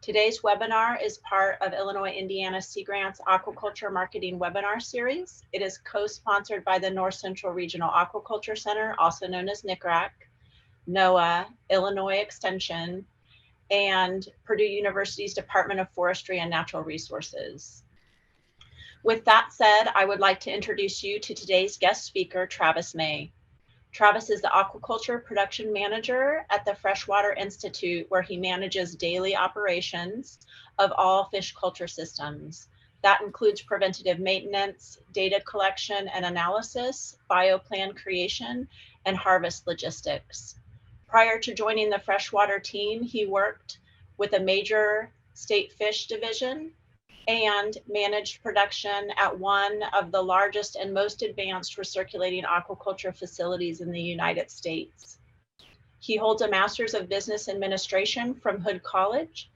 Today's webinar is part of Illinois-Indiana Sea Grant's Aquaculture Marketing Webinar Series. It is co-sponsored by the North Central Regional Aquaculture Center, also known as NCRAC, NOAA, Illinois Extension, and Purdue University's Department of Forestry and Natural Resources. With that said, I would like to introduce you to today's guest speaker, Travis May. Travis is the Aquaculture Production Manager at the Freshwater Institute, where he manages daily operations of all fish culture systems. That includes preventative maintenance, data collection and analysis, bioplan creation, and harvest logistics. Prior to joining the freshwater team, he worked with a major state fish division and managed production at one of the largest and most advanced recirculating aquaculture facilities in the United States. He holds a Master's of Business Administration from Hood College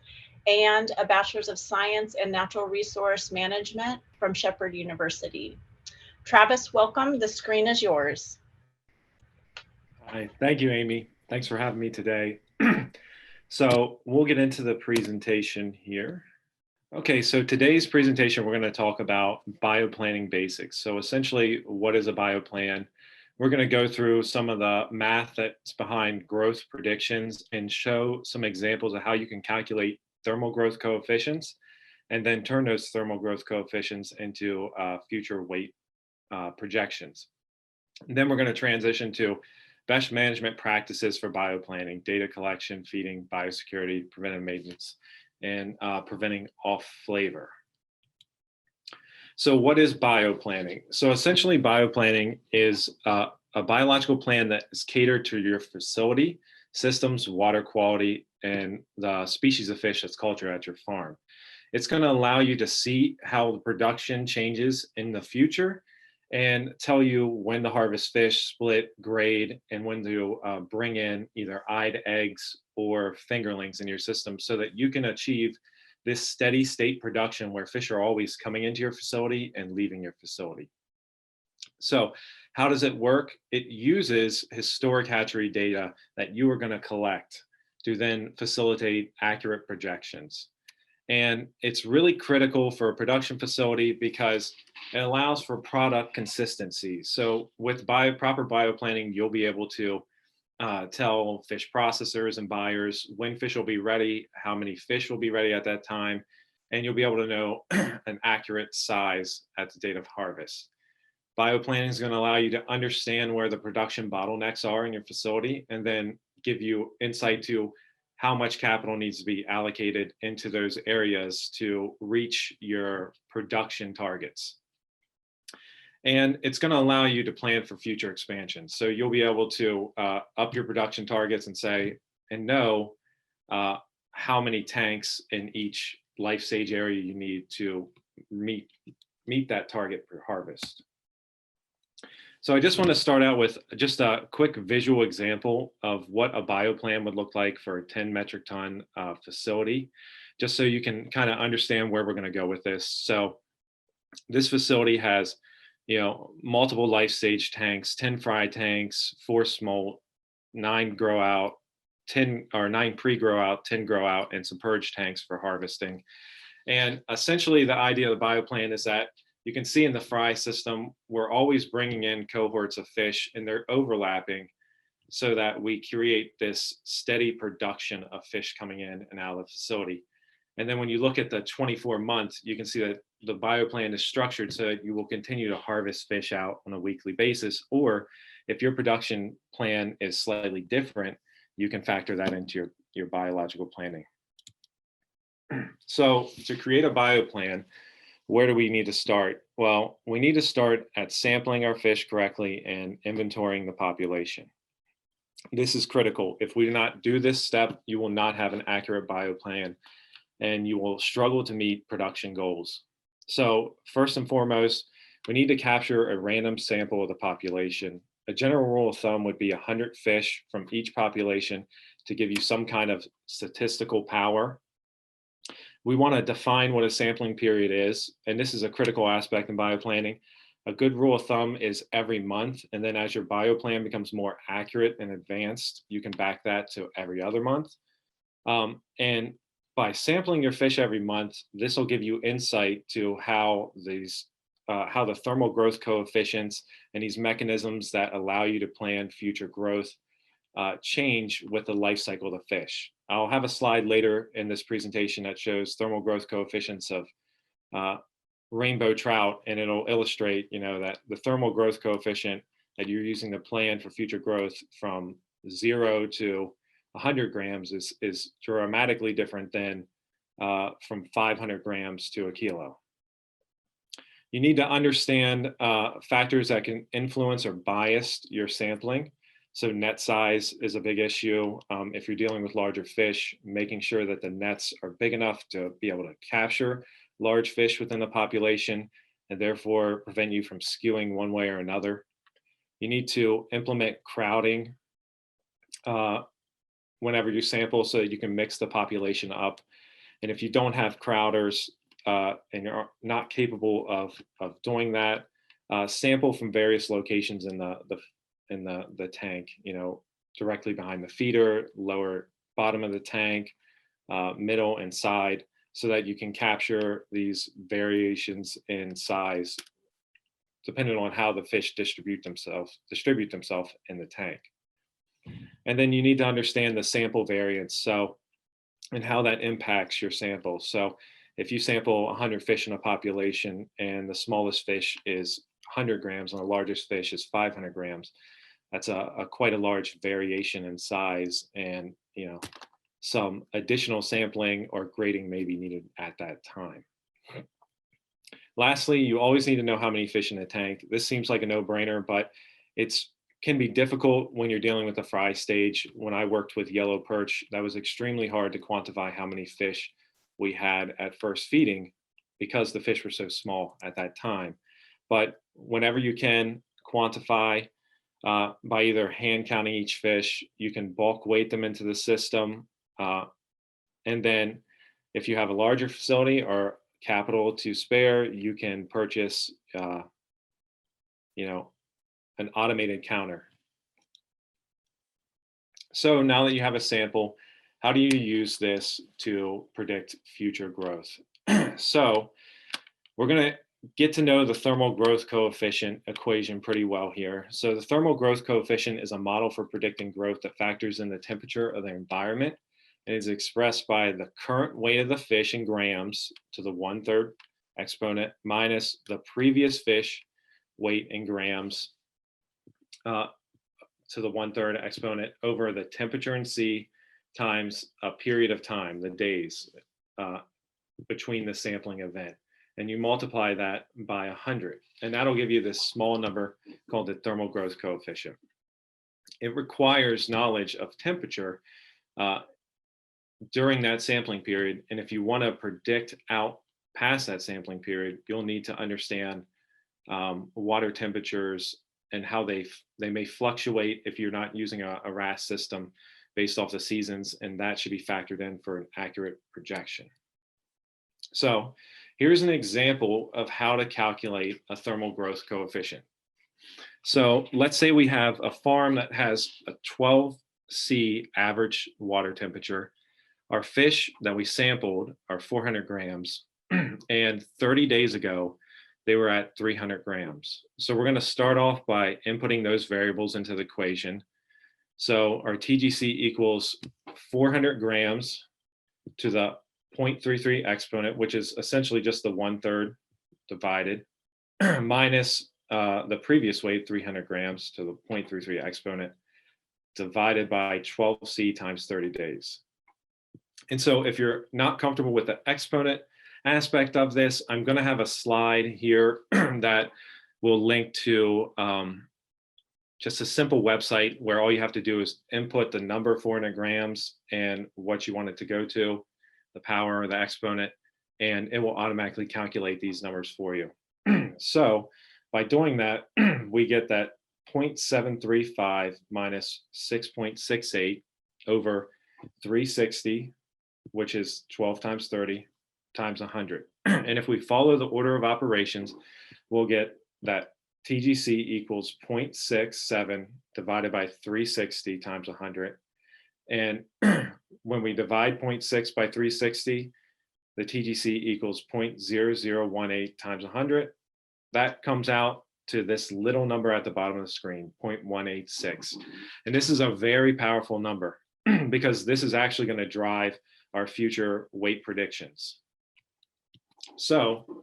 and a Bachelor's of Science in Natural Resource Management from Shepherd University. Travis, welcome. The screen is yours. Hi, thank you, Amy. Thanks for having me today. So we'll get into the presentation here. Okay, so today's presentation, we're going to talk about bioplanning basics. So essentially, what is a bioplan? We're going to go through some of the math that's behind growth predictions and show some examples of how you can calculate thermal growth coefficients and then turn those thermal growth coefficients into future weight projections. And then we're going to transition to best management practices for bioplanning, data collection, feeding, biosecurity, preventive maintenance, and preventing off flavor. So what is bioplanning? So essentially bioplanning is a biological plan that is catered to your facility, systems, water quality, and the species of fish that's cultured at your farm. It's going to allow you to see how the production changes in the future and tell you when to harvest fish, split, grade, and when to bring in either eyed eggs or fingerlings in your system so that you can achieve this steady state production where fish are always coming into your facility and leaving your facility. So how does it work? It uses historic hatchery data that you are going to collect to then facilitate accurate projections. And it's really critical for a production facility because it allows for product consistency. So with proper bioplanning, you'll be able to tell fish processors and buyers when fish will be ready, how many fish will be ready at that time, and you'll be able to know an accurate size at the date of harvest. Bioplanning is going to allow you to understand where the production bottlenecks are in your facility and then give you insight to how much capital needs to be allocated into those areas to reach your production targets. And it's going to allow you to plan for future expansion. So you'll be able to up your production targets and say, and know how many tanks in each life stage area you need to meet that target per harvest. So I just want to start out with just a quick visual example of what a bioplan would look like for a 10 metric ton facility, just so you can kind of understand where we're going to go with this. So this facility has, multiple life stage tanks, 10 fry tanks, 4 smolt, 9 grow out, 9 pre-grow out, 10 grow out, and some purge tanks for harvesting. And essentially the idea of the bioplan is that you can see in the fry system, we're always bringing in cohorts of fish and they're overlapping so that we create this steady production of fish coming in and out of the facility. And then when you look at the 24-month, you can see that the bioplan is structured so that you will continue to harvest fish out on a weekly basis. Or if your production plan is slightly different, you can factor that into your biological planning. So to create a bioplan, where do we need to start? Well, we need to start at sampling our fish correctly and inventorying the population. This is critical. If we do not do this step, you will not have an accurate bioplan and you will struggle to meet production goals. So first and foremost, we need to capture a random sample of the population. A general rule of thumb would be 100 fish from each population to give you some kind of statistical power. We want to define what a sampling period is, and this is a critical aspect in bioplanning. A good rule of thumb is every month, and then as your bioplan becomes more accurate and advanced, you can back that to every other month. And by sampling your fish every month, this will give you insight to how how the thermal growth coefficients and these mechanisms that allow you to plan future growth change with the life cycle of the fish. I'll have a slide later in this presentation that shows thermal growth coefficients of rainbow trout, and it'll illustrate, that the thermal growth coefficient that you're using to plan for future growth from 0 to 100 grams is dramatically different than from 500 grams to a kilo. You need to understand factors that can influence or bias your sampling. So net size is a big issue. If you're dealing with larger fish, making sure that the nets are big enough to be able to capture large fish within the population and therefore prevent you from skewing one way or another. You need to implement crowding whenever you sample so that you can mix the population up. And if you don't have crowders and you're not capable of doing that, sample from various locations in the tank, directly behind the feeder, lower bottom of the tank, middle and side, so that you can capture these variations in size depending on how the fish distribute themselves in the tank. And then you need to understand the sample variance, and how that impacts your sample. So if you sample 100 fish in a population and the smallest fish is 100 grams and the largest fish is 500 grams, that's quite a large variation in size, and some additional sampling or grading may be needed at that time. Lastly, you always need to know how many fish in the tank. This seems like a no-brainer, but it can be difficult when you're dealing with the fry stage. When I worked with yellow perch, that was extremely hard to quantify how many fish we had at first feeding because the fish were so small at that time. But whenever you can quantify by either hand counting each fish, you can bulk weight them into the system. And then if you have a larger facility or capital to spare, you can purchase, an automated counter. So now that you have a sample, how do you use this to predict future growth? So we're going to get to know the thermal growth coefficient equation pretty well here. So the thermal growth coefficient is a model for predicting growth that factors in the temperature of the environment and is expressed by the current weight of the fish in grams to the 1/3 exponent minus the previous fish weight in grams to the 1/3 exponent over the temperature in C times a period of time, the days between the sampling event. And you multiply that by 100. And that'll give you this small number called the thermal growth coefficient. It requires knowledge of temperature during that sampling period. And if you want to predict out past that sampling period, you'll need to understand water temperatures and how they may fluctuate if you're not using a RAS system based off the seasons, and that should be factored in for an accurate projection. So here's an example of how to calculate a thermal growth coefficient. So let's say we have a farm that has a 12 C average water temperature. Our fish that we sampled are 400 grams, and 30 days ago, they were at 300 grams. So we're going to start off by inputting those variables into the equation. So our TGC equals 400 grams to the 0.33 exponent, which is essentially just the 1/3 divided, minus the previous weight, 300 grams to the 0.33 exponent, divided by 12C times 30 days. And so if you're not comfortable with the exponent aspect of this, I'm going to have a slide here that will link to just a simple website where all you have to do is input the number 400 grams and what you want it to go to, the power or the exponent, and it will automatically calculate these numbers for you. So by doing that, we get that 0.735 minus 6.68 over 360, which is 12 times 30 times 100. And if we follow the order of operations, we'll get that TGC equals 0.67 divided by 360 times 100. And when we divide 0.6 by 360, the TGC equals 0.0018 times 100. That comes out to this little number at the bottom of the screen, 0.186. And this is a very powerful number because this is actually going to drive our future weight predictions. So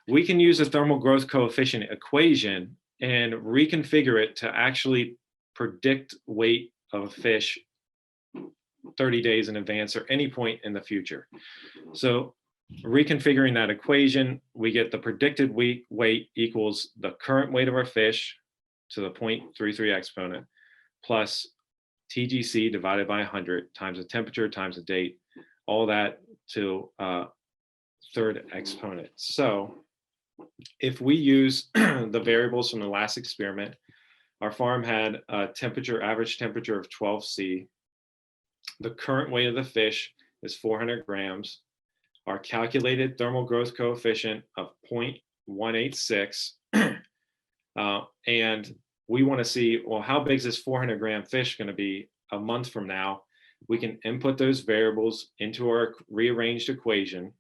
we can use a thermal growth coefficient equation and reconfigure it to actually predict weight of a fish 30 days in advance or any point in the future. So reconfiguring that equation, we get the predicted weight equals the current weight of our fish to the 0.33 exponent plus TGC divided by 100 times the temperature times the date, all that to third exponent. So if we use the variables from the last experiment, our farm had a average temperature of 12 C. The current weight of the fish is 400 grams. Our calculated thermal growth coefficient of 0.186. And we want to see, well, how big is this 400 gram fish going to be a month from now? We can input those variables into our rearranged equation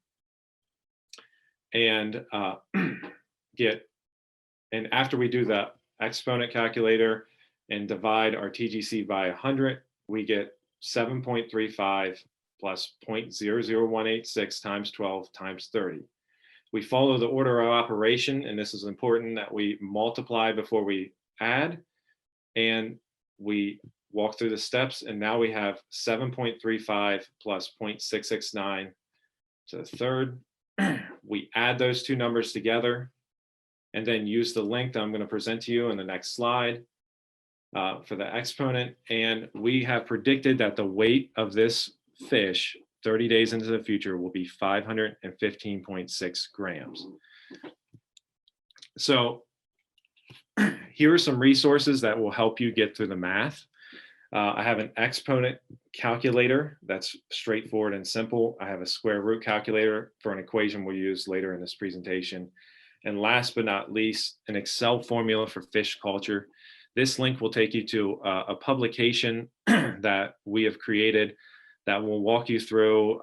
and and after we do the exponent calculator and divide our TGC by 100, we get 7.35 plus 0.00186 times 12 times 30. We follow the order of operation, and this is important that we multiply before we add, and we walk through the steps, and now we have 7.35 plus 0.669 to the third. We add those two numbers together and then use the link that I'm going to present to you in the next slide for the exponent. And we have predicted that the weight of this fish 30 days into the future will be 515.6 grams. So here are some resources that will help you get through the math. I have an exponent calculator that's straightforward and simple. I have a square root calculator for an equation we'll use later in this presentation. And last but not least, an Excel formula for fish culture. This link will take you to a publication that we have created that will walk you through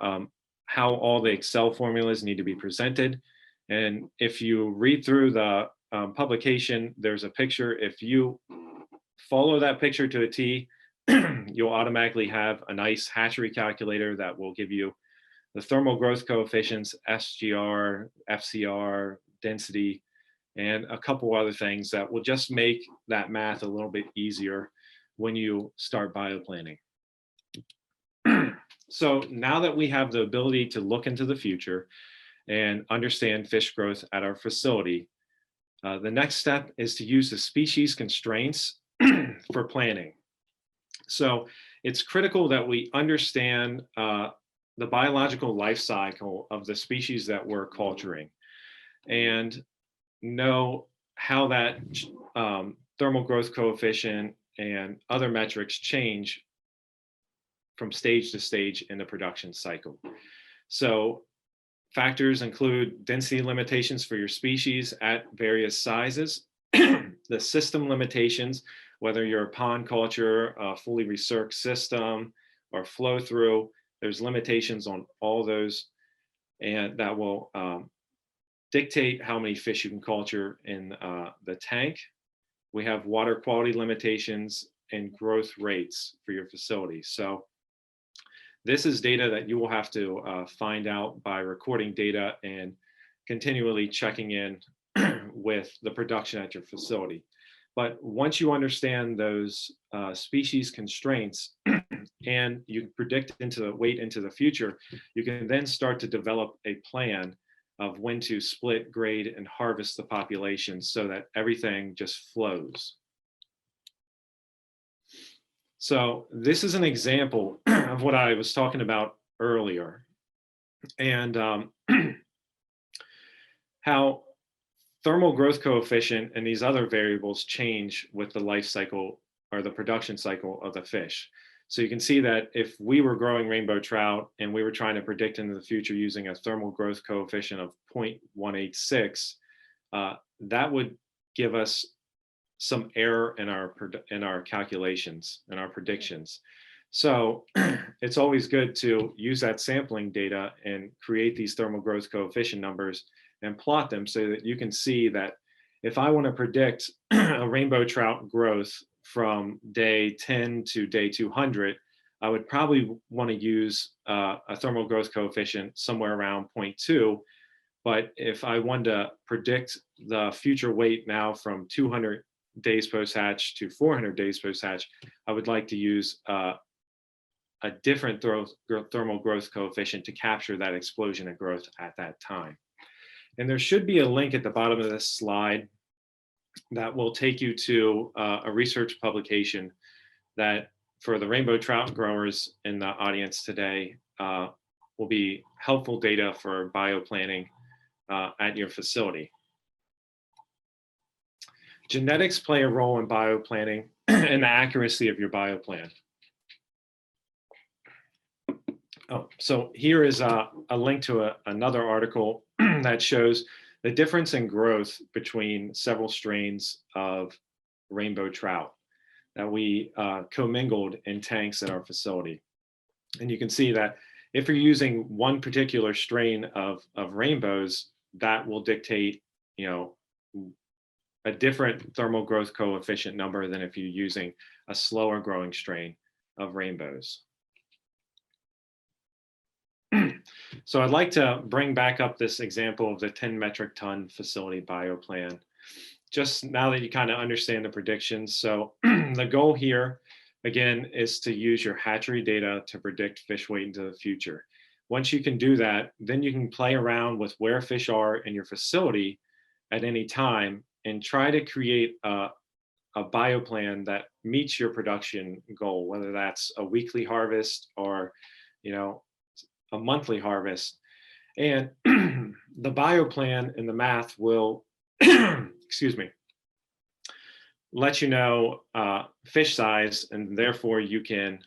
how all the Excel formulas need to be presented. And if you read through the publication, there's a picture. If you follow that picture to a T, you'll automatically have a nice hatchery calculator that will give you the thermal growth coefficients, SGR, FCR, density, and a couple other things that will just make that math a little bit easier when you start bioplanting. So now that we have the ability to look into the future and understand fish growth at our facility, the next step is to use the species constraints for planning. So it's critical that we understand the biological life cycle of the species that we're culturing and know how that thermal growth coefficient and other metrics change from stage to stage in the production cycle. So factors include density limitations for your species at various sizes, the system limitations, whether you're a pond culture, a fully recirc system, or flow through, there's limitations on all those, and that will dictate how many fish you can culture in the tank. We have water quality limitations and growth rates for your facility. So this is data that you will have to find out by recording data and continually checking in with the production at your facility. But once you understand those species constraints and you predict into the weight into the future, you can then start to develop a plan of when to split, grade, and harvest the population so that everything just flows. So this is an example of what I was talking about earlier, and how thermal growth coefficient and these other variables change with the life cycle or the production cycle of the fish. So you can see that if we were growing rainbow trout and we were trying to predict into the future using a thermal growth coefficient of 0.186, that would give us some error in our calculations and our predictions. So it's always good to use that sampling data and create these thermal growth coefficient numbers and plot them so that you can see that if I want to predict a rainbow trout growth from day 10 to day 200, I would probably want to use a thermal growth coefficient somewhere around 0.2. But if I wanted to predict the future weight now from 200 days post-hatch to 400 days post-hatch, I would like to use a different thermal growth coefficient to capture that explosion of growth at that time. And there should be a link at the bottom of this slide that will take you to a research publication that for the rainbow trout growers in the audience today will be helpful data for bioplanting at your facility. Genetics play a role in bioplanting and the accuracy of your bioplan. Oh, so here is a link to another article that shows the difference in growth between several strains of rainbow trout that we commingled in tanks at our facility. And you can see that if you're using one particular strain of rainbows, that will dictate, a different thermal growth coefficient number than if you're using a slower growing strain of rainbows. So I'd like to bring back up this example of the 10 metric ton facility bioplan, just now that you kind of understand the predictions. So the goal here, again, is to use your hatchery data to predict fish weight into the future. Once you can do that, then you can play around with where fish are in your facility at any time and try to create a bioplan that meets your production goal, whether that's a weekly harvest or, a monthly harvest. And the bioplan and the math will, excuse me, let you know fish size, and therefore you can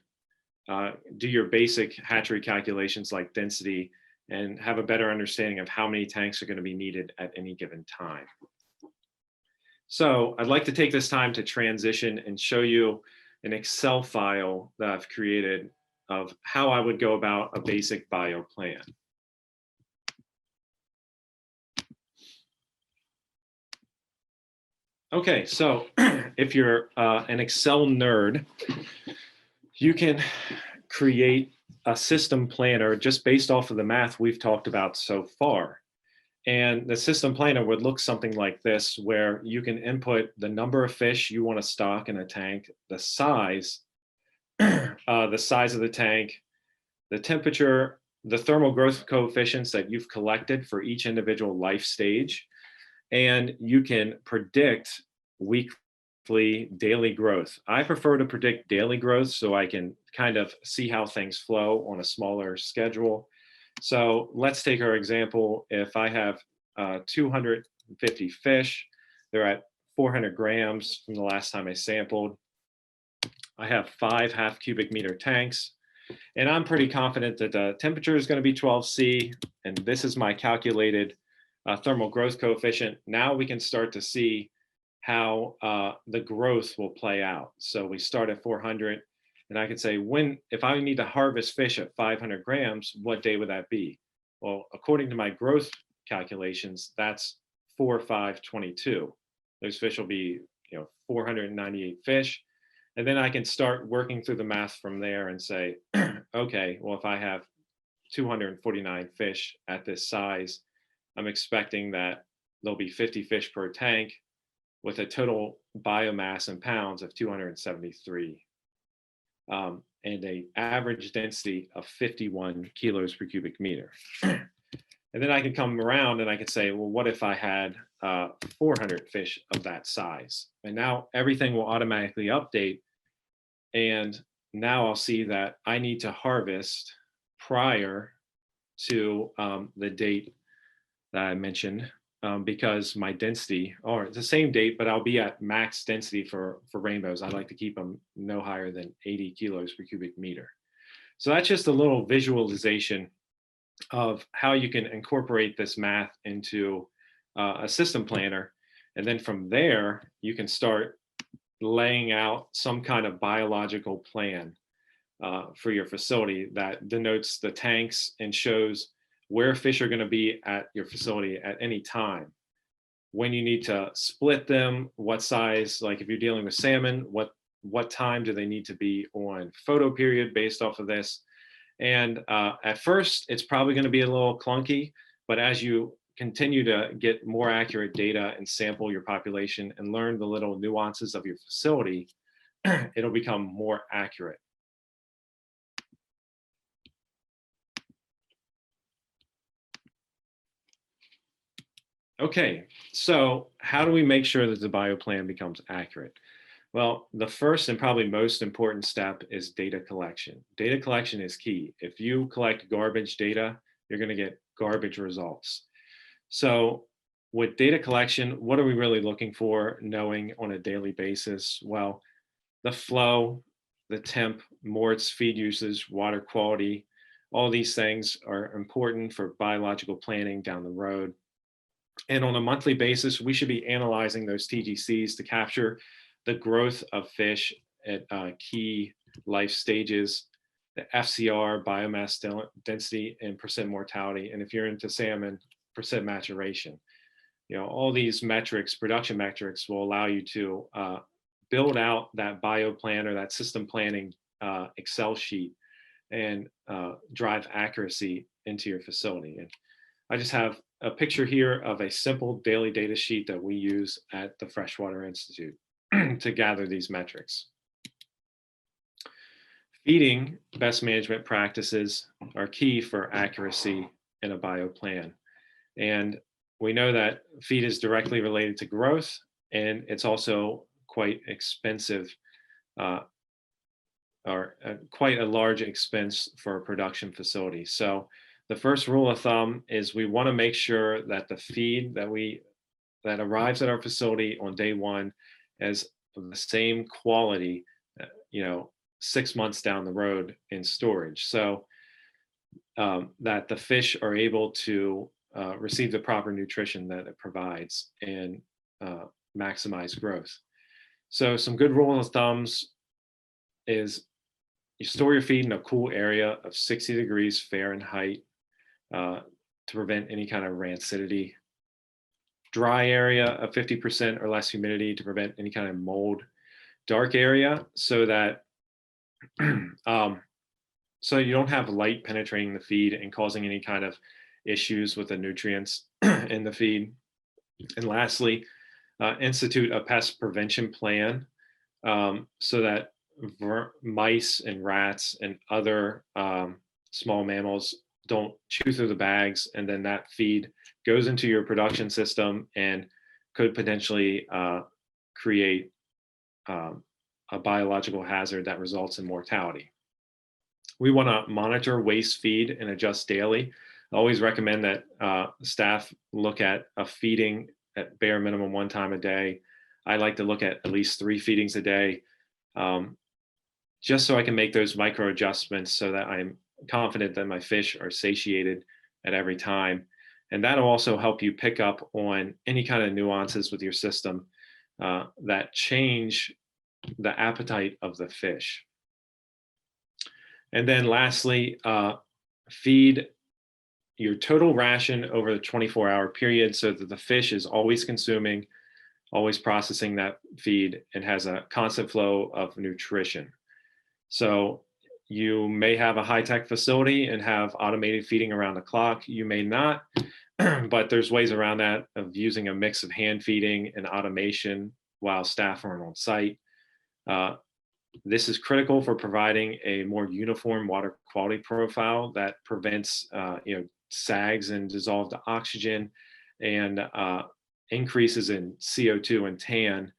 do your basic hatchery calculations like density and have a better understanding of how many tanks are going to be needed at any given time. So I'd like to take this time to transition and show you an Excel file that I've created of how I would go about a basic bioplan. Okay, so if you're an Excel nerd, you can create a system planner just based off of the math we've talked about so far. And the system planner would look something like this, where you can input the number of fish you want to stock in a tank, the size of the tank, the temperature, the thermal growth coefficients that you've collected for each individual life stage, and you can predict weekly, daily growth. I prefer to predict daily growth so I can kind of see how things flow on a smaller schedule. So let's take our example. If I have 250 fish, they're at 400 grams from the last time I sampled. I have 5 half cubic meter tanks, and I'm pretty confident that the temperature is going to be 12°C, and this is my calculated thermal growth coefficient. Now we can start to see how the growth will play out. So we start at 400, and I can say, if I need to harvest fish at 500 grams, what day would that be? Well, according to my growth calculations, that's 4/5/22. Those fish will be, 498 fish. And then I can start working through the math from there and say, okay, well, if I have 249 fish at this size, I'm expecting that there'll be 50 fish per tank with a total biomass in pounds of 273 and an average density of 51 kilos per cubic meter. And then I can come around and I can say, well, what if I had 400 fish of that size? And now everything will automatically update. And now I'll see that I need to harvest prior to the date that I mentioned, because my density, or it's the same date, but I'll be at max density for rainbows. I like to keep them no higher than 80 kilos per cubic meter. So that's just a little visualization of how you can incorporate this math into a system planner. And then from there, you can start laying out some kind of biological plan for your facility that denotes the tanks and shows where fish are going to be at your facility at any time. When you need to split them, what size, like if you're dealing with salmon, what time do they need to be on photo period based off of this. And at first, it's probably going to be a little clunky, but as you continue to get more accurate data and sample your population and learn the little nuances of your facility, it'll become more accurate. Okay, so how do we make sure that the bioplan becomes accurate? Well, the first and probably most important step is data collection. Data collection is key. If you collect garbage data, you're going to get garbage results. So with data collection, what are we really looking for knowing on a daily basis? Well, the flow, the temp, morts, feed usage, water quality, all these things are important for biological planning down the road. And on a monthly basis, we should be analyzing those TGCs to capture the growth of fish at key life stages, the FCR, biomass density, and percent mortality. And if you're into salmon, percent maturation. All these metrics, production metrics, will allow you to build out that bioplan or that system planning Excel sheet and drive accuracy into your facility. And I just have a picture here of a simple daily data sheet that we use at the Freshwater Institute to gather these metrics. Feeding best management practices are key for accuracy in a bioplan. And we know that feed is directly related to growth, and it's also quite expensive or quite a large expense for a production facility. So the first rule of thumb is we want to make sure that the feed that arrives at our facility on day one is of the same quality, 6 months down the road in storage, so that the fish are able to receive the proper nutrition that it provides and maximize growth. So some good rule of thumbs is you store your feed in a cool area of 60 degrees Fahrenheit to prevent any kind of rancidity. Dry area of 50% or less humidity to prevent any kind of mold. Dark area so that so you don't have light penetrating the feed and causing any kind of issues with the nutrients in the feed. And lastly, institute a pest prevention plan so that mice and rats and other small mammals don't chew through the bags, and then that feed goes into your production system and could potentially create a biological hazard that results in mortality. We want to monitor waste feed and adjust daily. I always recommend that staff look at a feeding at bare minimum 1 time a day. I like to look at least 3 feedings a day, just so I can make those micro adjustments so that I'm confident that my fish are satiated at every time. And that'll also help you pick up on any kind of nuances with your system that change the appetite of the fish. And then lastly, feed your total ration over the 24-hour period so that the fish is always consuming, always processing that feed, and has a constant flow of nutrition. So you may have a high-tech facility and have automated feeding around the clock. You may not, but there's ways around that of using a mix of hand feeding and automation while staff are on site. This is critical for providing a more uniform water quality profile that prevents sags and dissolved oxygen and increases in CO2 and tan,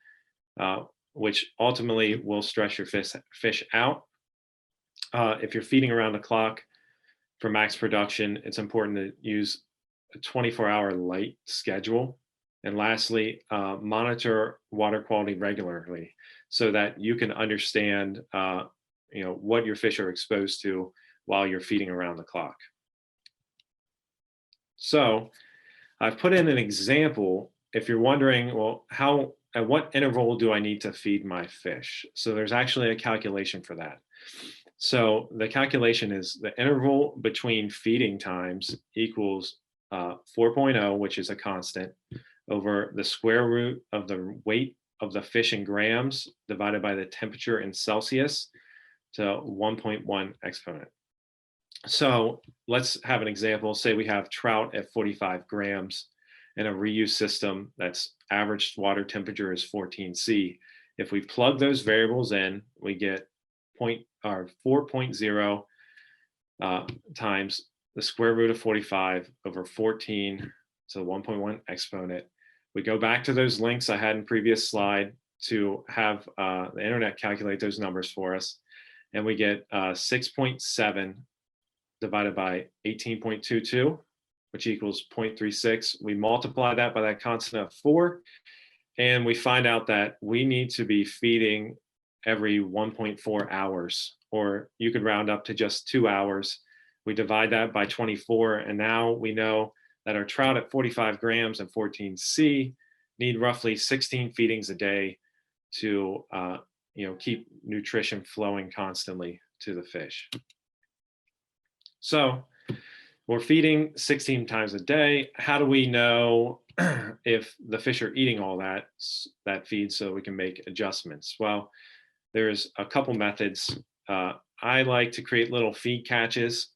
which ultimately will stress your fish out. If you're feeding around the clock for max production, it's important to use a 24-hour light schedule. And lastly, monitor water quality regularly so that you can understand what your fish are exposed to while you're feeding around the clock. So I've put in an example if you're wondering, well, at what interval do I need to feed my fish? So there's actually a calculation for that. So the calculation is the interval between feeding times equals 4.0, which is a constant, over the square root of the weight of the fish in grams divided by the temperature in Celsius to 1.1 exponent. So let's have an example. Say we have trout at 45 grams in a reuse system that's average water temperature is 14C. If we plug those variables in, we get 4.0 times the square root of 45 over 14 to the 1.1 exponent. We go back to those links I had in previous slide to have the internet calculate those numbers for us. And we get 6.7 divided by 18.22, which equals 0.36. We multiply that by that constant of 4, and we find out that we need to be feeding every 1.4 hours, or you could round up to just 2 hours. We divide that by 24, and now we know that our trout at 45 grams and 14C need roughly 16 feedings a day to keep nutrition flowing constantly to the fish. So we're feeding 16 times a day. How do we know if the fish are eating all that feed so we can make adjustments? Well, there's a couple methods. I like to create little feed catches,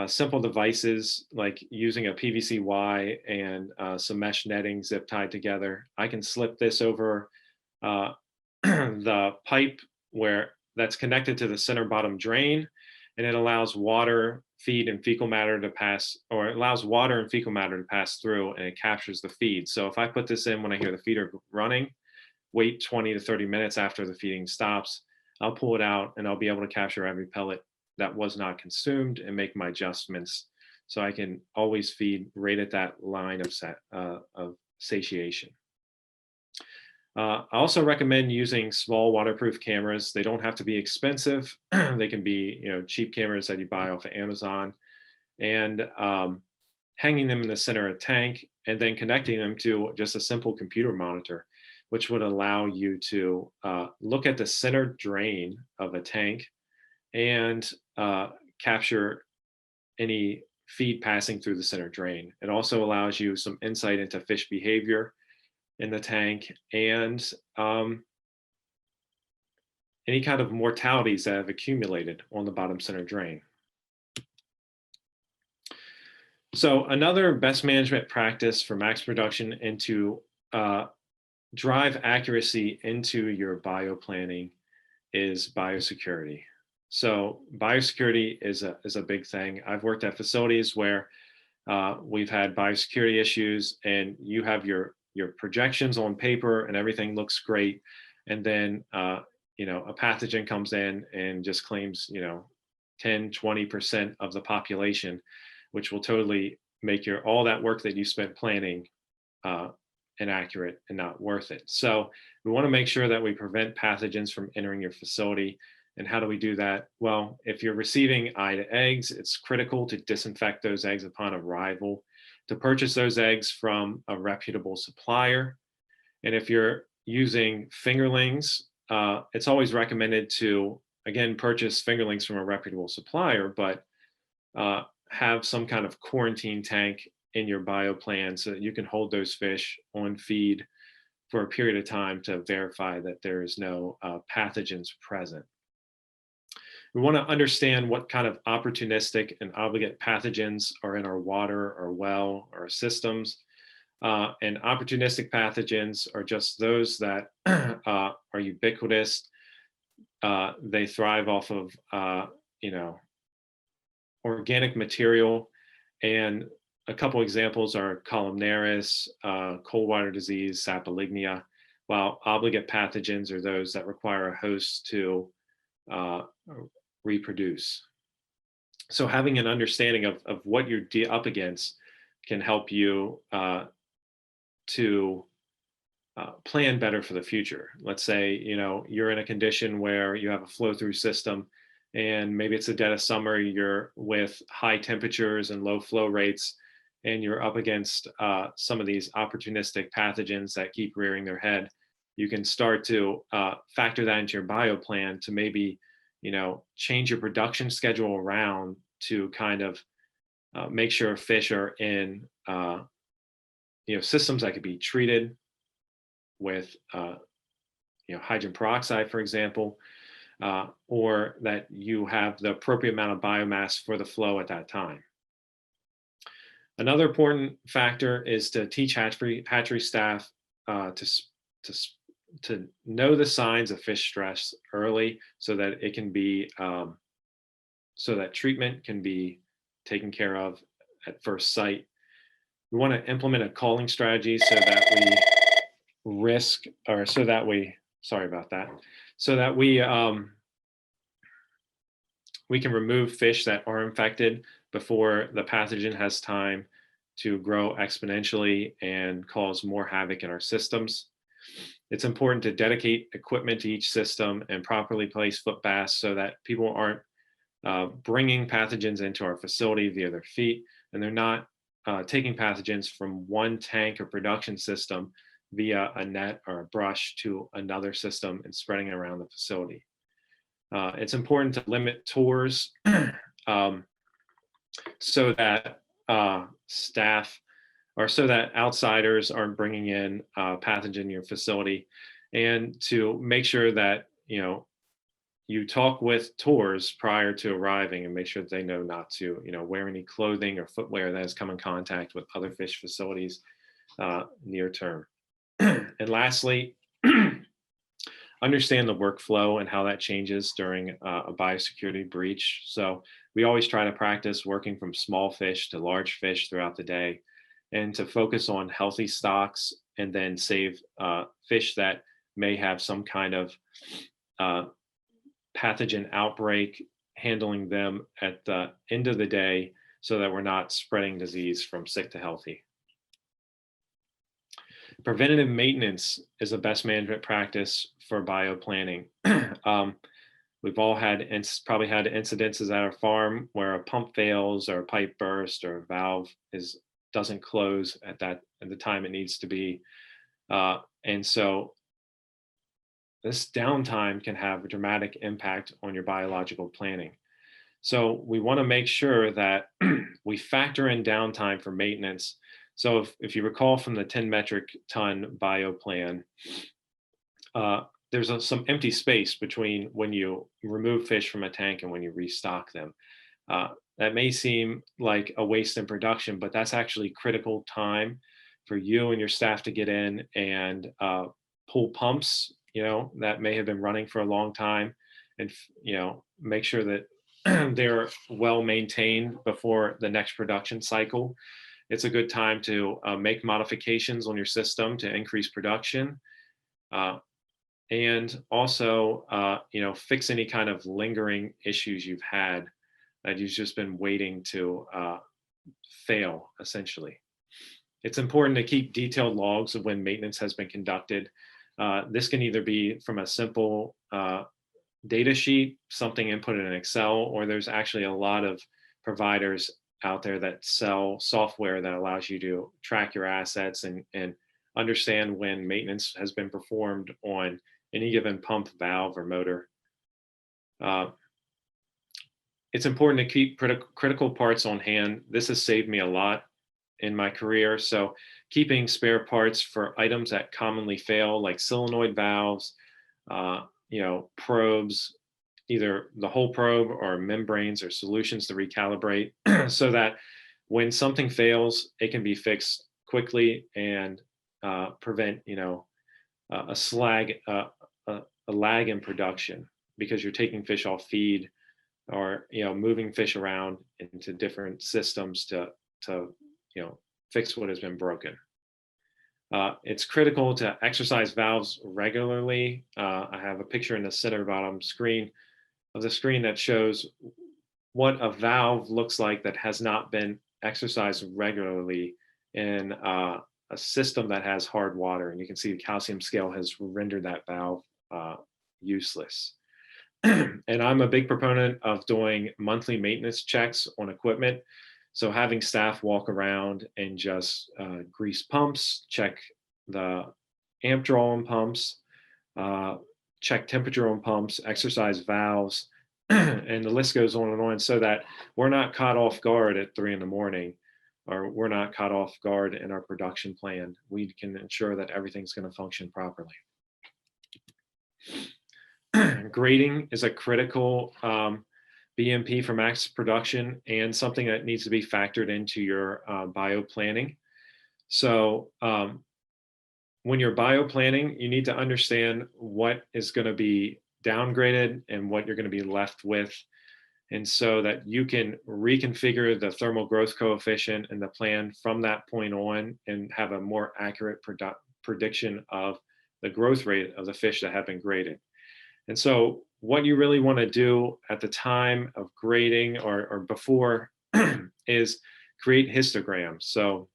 simple devices like using a PVC-Y and some mesh netting zip tied together. I can slip this over the pipe that's connected to the center bottom drain, and it allows water, feed, and fecal matter to pass, or it allows water and fecal matter to pass through, and it captures the feed. So if I put this in when I hear the feeder running, wait 20 to 30 minutes after the feeding stops, I'll pull it out and I'll be able to capture every pellet that was not consumed and make my adjustments. So I can always feed right at that line of satiation. I also recommend using small waterproof cameras. They don't have to be expensive. They can be, cheap cameras that you buy off of Amazon, and hanging them in the center of a tank and then connecting them to just a simple computer monitor, which would allow you to look at the center drain of a tank and capture any feed passing through the center drain. It also allows you some insight into fish behavior in the tank and any kind of mortalities that have accumulated on the bottom center drain. So another best management practice for max production and to drive accuracy into your bioplanning is biosecurity. So biosecurity is a big thing. I've worked at facilities where we've had biosecurity issues, and you have your projections on paper and everything looks great, and then a pathogen comes in and just claims 10-20% of the population, which will totally make all that work that you spent planning inaccurate and not worth it. So we want to make sure that we prevent pathogens from entering your facility. And how do we do that? Well, if you're receiving IDA eggs, it's critical to disinfect those eggs upon arrival, to purchase those eggs from a reputable supplier. And if you're using fingerlings, it's always recommended to, again, purchase fingerlings from a reputable supplier, but have some kind of quarantine tank in your bioplan so that you can hold those fish on feed for a period of time to verify that there is no pathogens present. We want to understand what kind of opportunistic and obligate pathogens are in our water, our well, our systems. And opportunistic pathogens are just those that are ubiquitous. They thrive off of, organic material. And a couple examples are columnaris, cold water disease, sapolignia, while obligate pathogens are those that require a host to reproduce. So having an understanding of what you're up against can help you to plan better for the future. Let's say, you're in a condition where you have a flow through system, and maybe it's the dead of summer, you're with high temperatures and low flow rates, and you're up against some of these opportunistic pathogens that keep rearing their head. You can start to factor that into your bioplan to maybe change your production schedule around to kind of make sure fish are in systems that could be treated with hydrogen peroxide, for example, or that you have the appropriate amount of biomass for the flow at that time. Another important factor is to teach hatchery staff to know the signs of fish stress early, so that it can be so that treatment can be taken care of at first sight. We want to implement a calling strategy so that we can remove fish that are infected before the pathogen has time to grow exponentially and cause more havoc in our systems. It's important to dedicate equipment to each system and properly place foot baths so that people aren't bringing pathogens into our facility via their feet, and they're not taking pathogens from one tank or production system via a net or a brush to another system and spreading it around the facility. It's important to limit tours so that so that outsiders aren't bringing in pathogen in your facility, and to make sure that you talk with tours prior to arriving and make sure that they know not to wear any clothing or footwear that has come in contact with other fish facilities near term. And lastly, understand the workflow and how that changes during a biosecurity breach. So we always try to practice working from small fish to large fish throughout the day, and to focus on healthy stocks, and then save fish that may have some kind of pathogen outbreak, handling them at the end of the day so that we're not spreading disease from sick to healthy. Preventative maintenance is a best management practice for bioplanting. We've all probably had incidences at our farm where a pump fails, or a pipe burst, or a valve doesn't close at the time it needs to be. And so this downtime can have a dramatic impact on your biological planning. So we want to make sure that we factor in downtime for maintenance. So if you recall from the 10 metric ton bio plan, there's some empty space between when you remove fish from a tank and when you restock them. That may seem like a waste in production, but that's actually critical time for you and your staff to get in and pull pumps, that may have been running for a long time, and make sure that they're well maintained before the next production cycle. It's a good time to make modifications on your system to increase production, and also fix any kind of lingering issues you've had that you've just been waiting to fail, essentially. It's important to keep detailed logs of when maintenance has been conducted. This can either be from a simple data sheet, something input in Excel, or there's actually a lot of providers out there that sell software that allows you to track your assets and understand when maintenance has been performed on any given pump, valve, or motor. It's important to keep critical parts on hand. This has saved me a lot in my career. So keeping spare parts for items that commonly fail, like solenoid valves, probes, either the whole probe or membranes or solutions to recalibrate, so that when something fails, it can be fixed quickly and prevent, a lag in production, because you're taking fish off feed, or moving fish around into different systems to fix what has been broken. It's critical to exercise valves regularly. I have a picture in the center bottom screen of the screen that shows what a valve looks like that has not been exercised regularly in a system that has hard water. And you can see the calcium scale has rendered that valve useless. And I'm a big proponent of doing monthly maintenance checks on equipment. So having staff walk around and just grease pumps, check the amp draw on pumps, check temperature on pumps, exercise valves, and the list goes on, so that we're not caught off guard at 3 in the morning, or we're not caught off guard in our production plan. We can ensure that everything's going to function properly. Grading is a critical BMP for max production and something that needs to be factored into your bioplanning. So when you're bioplanning, you need to understand what is going to be downgraded and what you're going to be left with. And so that you can reconfigure the thermal growth coefficient and the plan from that point on and have a more accurate prediction of the growth rate of the fish that have been graded. And so what you really want to do at the time of grading or before is create histograms. So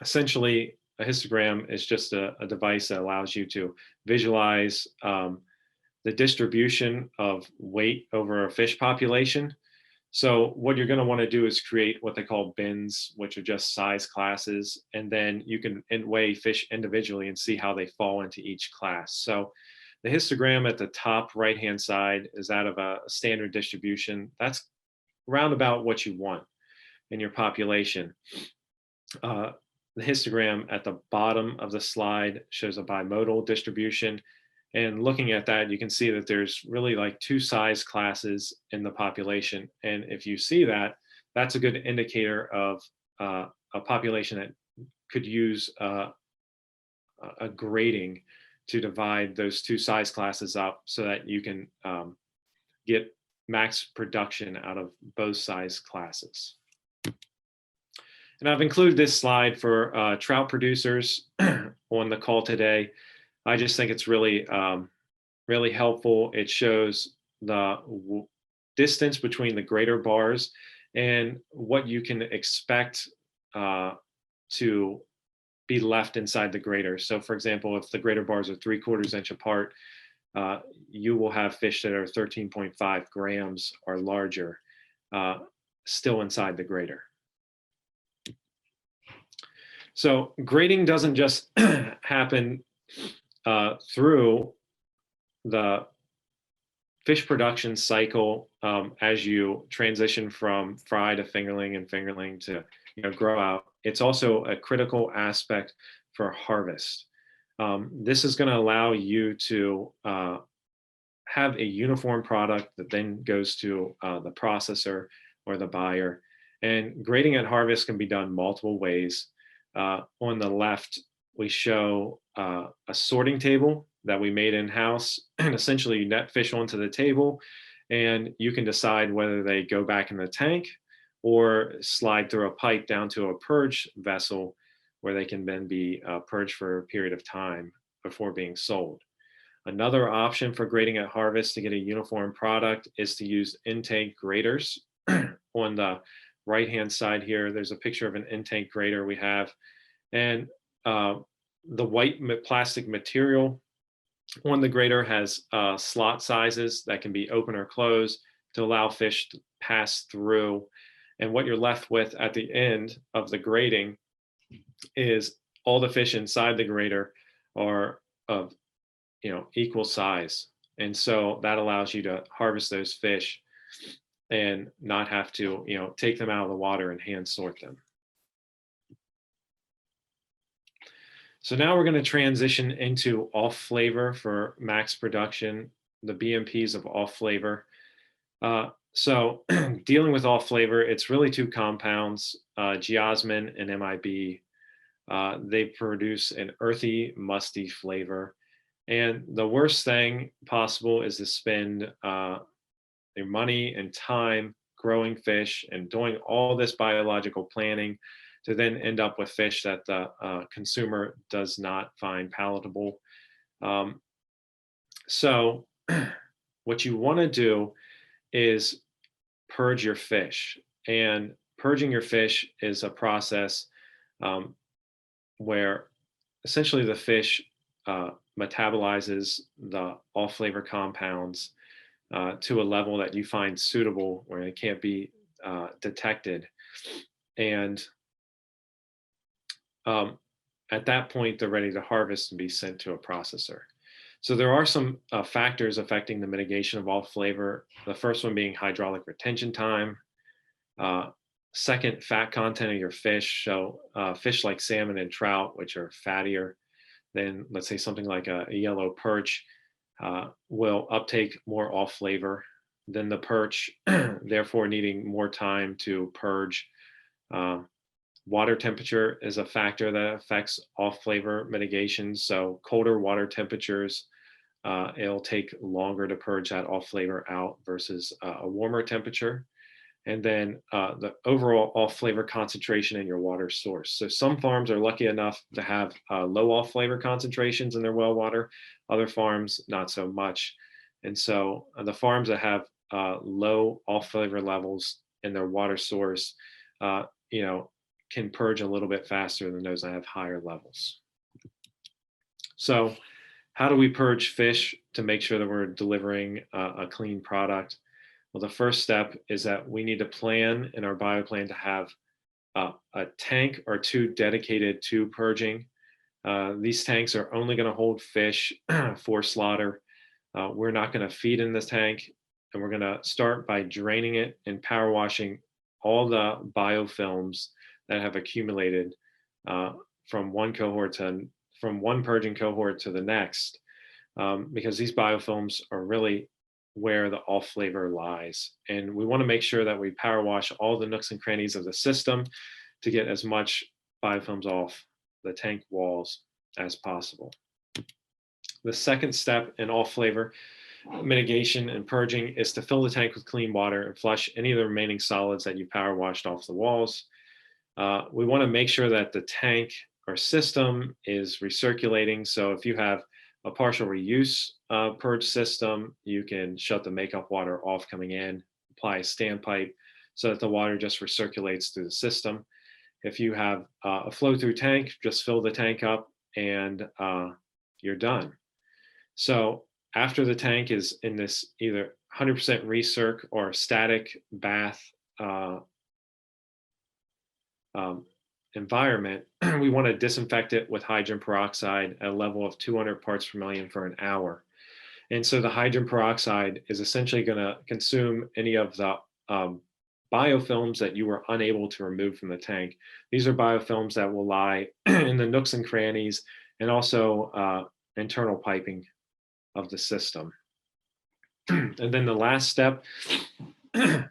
essentially, a histogram is just a device that allows you to visualize the distribution of weight over a fish population. So what you're going to want to do is create what they call bins, which are just size classes, and then you can weigh fish individually and see how they fall into each class. So the histogram at the top right-hand side is that of a standard distribution. That's round about what you want in your population. The histogram at the bottom of the slide shows a bimodal distribution. And looking at that, you can see that there's really like 2 size classes in the population. And if you see that, that's a good indicator of a population that could use a grading to divide those 2 size classes up so that you can get max production out of both size classes. And I've included this slide for trout producers on the call today. I just think it's really, really helpful. It shows the distance between the Grater bars and what you can expect to be left inside the Grater. So for example, if the Grater bars are 3/4 inch apart, you will have fish that are 13.5 grams or larger still inside the Grater. So grading doesn't just happen through the fish production cycle as you transition from fry to fingerling and fingerling to grow out. It's also a critical aspect for harvest. This is going to allow you to have a uniform product that then goes to the processor or the buyer. And grading at harvest can be done multiple ways. On the left, we show a sorting table that we made in-house, and essentially you net fish onto the table and you can decide whether they go back in the tank or slide through a pipe down to a purge vessel where they can then be purged for a period of time before being sold. Another option for grading at harvest to get a uniform product is to use intake graters. On the right-hand side here, there's a picture of an intake grater we have. And the white plastic material on the grater has slot sizes that can be open or closed to allow fish to pass through. And what you're left with at the end of the grading is all the fish inside the grater are of equal size. And so that allows you to harvest those fish and not have to take them out of the water and hand sort them. So now we're going to transition into off flavor for max production, the BMPs of off flavor. So dealing with off flavor, it's really 2 compounds, geosmin and MIB. They produce an earthy, musty flavor. And the worst thing possible is to spend your money and time growing fish and doing all this biological planning to then end up with fish that the consumer does not find palatable. So what you want to do is purge your fish. And purging your fish is a process where essentially the fish metabolizes the off flavor compounds to a level that you find suitable where it can't be detected. And at that point, they're ready to harvest and be sent to a processor. So there are some factors affecting the mitigation of off flavor. The first one being hydraulic retention time. Second, fat content of your fish. So fish like salmon and trout, which are fattier than, let's say, something like a yellow perch, will uptake more off flavor than the perch, therefore needing more time to purge. Water temperature is a factor that affects off flavor mitigation. So colder water temperatures, it'll take longer to purge that off flavor out versus a warmer temperature. And then the overall off flavor concentration in your water source. So some farms are lucky enough to have low off flavor concentrations in their well water, other farms not so much. And so the farms that have low off flavor levels in their water source, can purge a little bit faster than those that have higher levels. So how do we purge fish to make sure that we're delivering a clean product? Well, the first step is that we need to plan in our bioplan to have a tank or two dedicated to purging. These tanks are only going to hold fish for slaughter. We're not going to feed in this tank, and we're going to start by draining it and power washing all the biofilms that have accumulated from one purging cohort to the next, because these biofilms are really where the off flavor lies. And we want to make sure that we power wash all the nooks and crannies of the system to get as much biofilms off the tank walls as possible. The second step in off flavor mitigation and purging is to fill the tank with clean water and flush any of the remaining solids that you power washed off the walls. We want to make sure that the tank or system is recirculating. So if you have a partial reuse purge system, you can shut the makeup water off coming in, apply a standpipe so that the water just recirculates through the system. If you have a flow through tank, just fill the tank up and you're done. So after the tank is in this either 100% recirc or static bath environment, we want to disinfect it with hydrogen peroxide at a level of 200 parts per million for an hour. And so the hydrogen peroxide is essentially going to consume any of the biofilms that you were unable to remove from the tank. These are biofilms that will lie in the nooks and crannies and also internal piping of the system. And then the last step,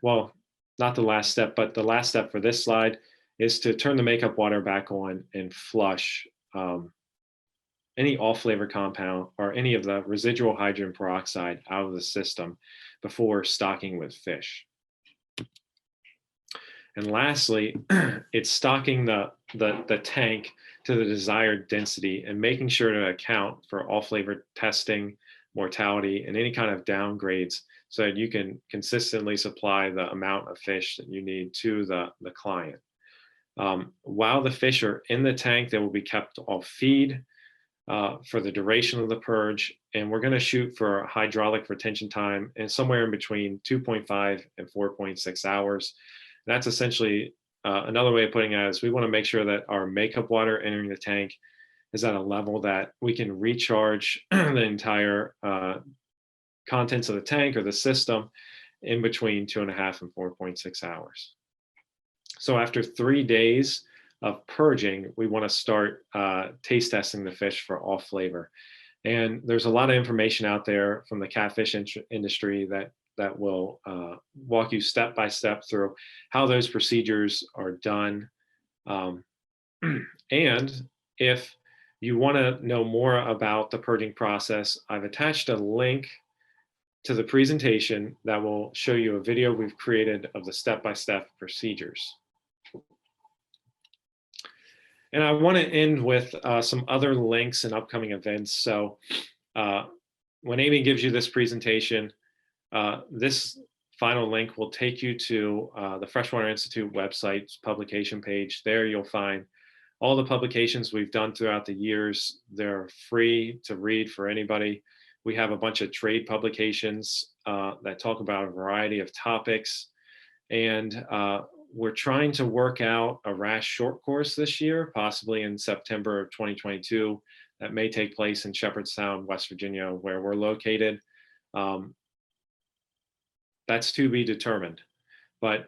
well, not the last step, but the last step for this slide is to turn the makeup water back on and flush any off flavor compound or any of the residual hydrogen peroxide out of the system before stocking with fish. And lastly, it's stocking the tank to the desired density and making sure to account for off flavor testing, mortality, and any kind of downgrades so that you can consistently supply the amount of fish that you need to the client. While the fish are in the tank, they will be kept off feed for the duration of the purge. And we're going to shoot for hydraulic retention time and somewhere in between 2.5 and 4.6 hours. And that's essentially another way of putting it is we want to make sure that our makeup water entering the tank is at a level that we can recharge the entire contents of the tank or the system in between 2.5 and 4.6 hours. So after 3 days of purging, we want to start taste testing the fish for off flavor. And there's a lot of information out there from the catfish industry that will walk you step by step through how those procedures are done. And if you want to know more about the purging process, I've attached a link to the presentation that will show you a video we've created of the step-by-step procedures. And I want to end with some other links and upcoming events. So when Amy gives you this presentation, this final link will take you to the Freshwater Institute website's publication page. There you'll find all the publications we've done throughout the years. They're free to read for anybody. We have a bunch of trade publications that talk about a variety of topics. And we're trying to work out a RAS short course this year, possibly in September of 2022, that may take place in Shepherdstown, West Virginia, where we're located. That's to be determined. But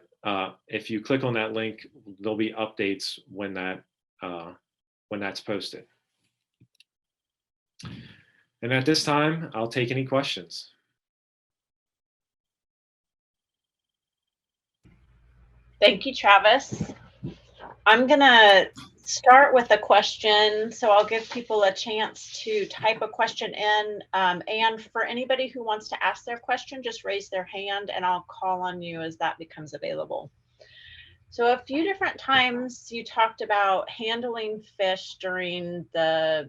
if you click on that link, there'll be updates when that's posted. And at this time, I'll take any questions. Thank you, Travis. I'm gonna start with a question, so I'll give people a chance to type a question in. And for anybody who wants to ask their question, just raise their hand and I'll call on you as that becomes available. So a few different times you talked about handling fish during the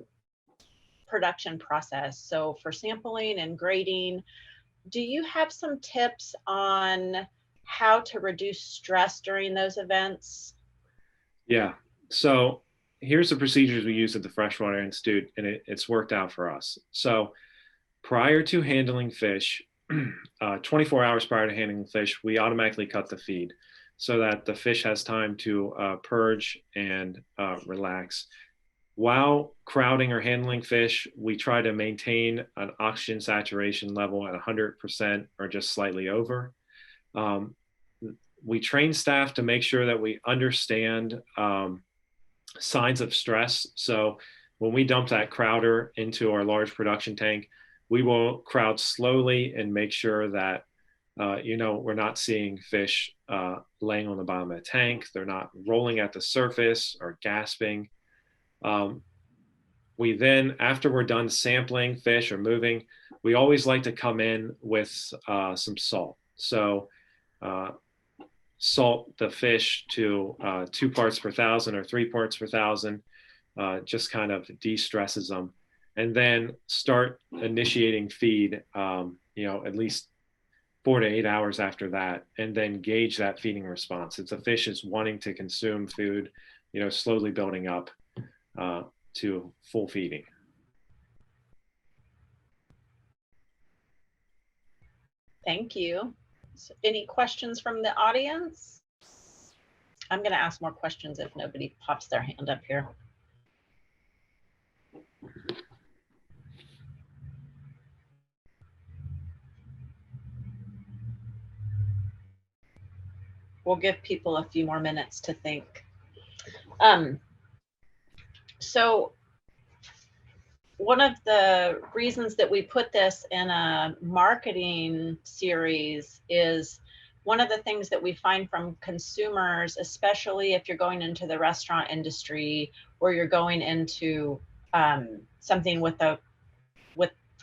production process. So for sampling and grading, do you have some tips on how to reduce stress during those events? Yeah, so here's the procedures we use at the Freshwater Institute, and it's worked out for us. So prior to handling fish, 24 hours prior to handling fish, we automatically cut the feed so that the fish has time to purge and relax. While crowding or handling fish, we try to maintain an oxygen saturation level at 100% or just slightly over. We train staff to make sure that we understand signs of stress. So when we dump that crowder into our large production tank, we will crowd slowly and make sure that we're not seeing fish laying on the bottom of the tank. They're not rolling at the surface or gasping. We then, after we're done sampling fish or moving, we always like to come in with some salt. So salt the fish to 2 parts per thousand or 3 parts per thousand, just kind of de-stresses them. And then start initiating feed, at least 4 to 8 hours after that, and then gauge that feeding response. If the fish is wanting to consume food, slowly building up to full feeding. Thank you. So any questions from the audience? I'm going to ask more questions if nobody pops their hand up here. We'll give people a few more minutes to think. So one of the reasons that we put this in a marketing series is one of the things that we find from consumers, especially if you're going into the restaurant industry or you're going into something with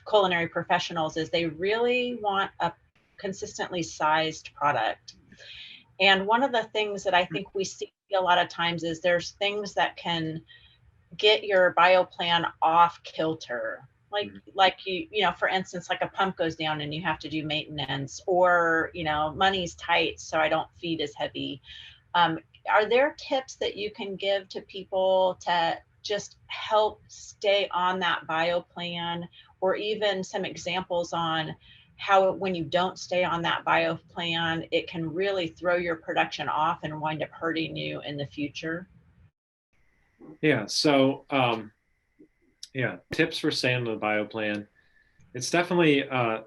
culinary professionals, is they really want a consistently sized product. And one of the things that I think we see a lot of times is there's things that can get your bioplan off kilter. Like for instance, like a pump goes down and you have to do maintenance, or, money's tight, so I don't feed as heavy. Are there tips that you can give to people to just help stay on that bioplan, or even some examples on how when you don't stay on that bioplan, it can really throw your production off and wind up hurting you in the future? Yeah, so tips for staying on the bioplan. It's definitely, I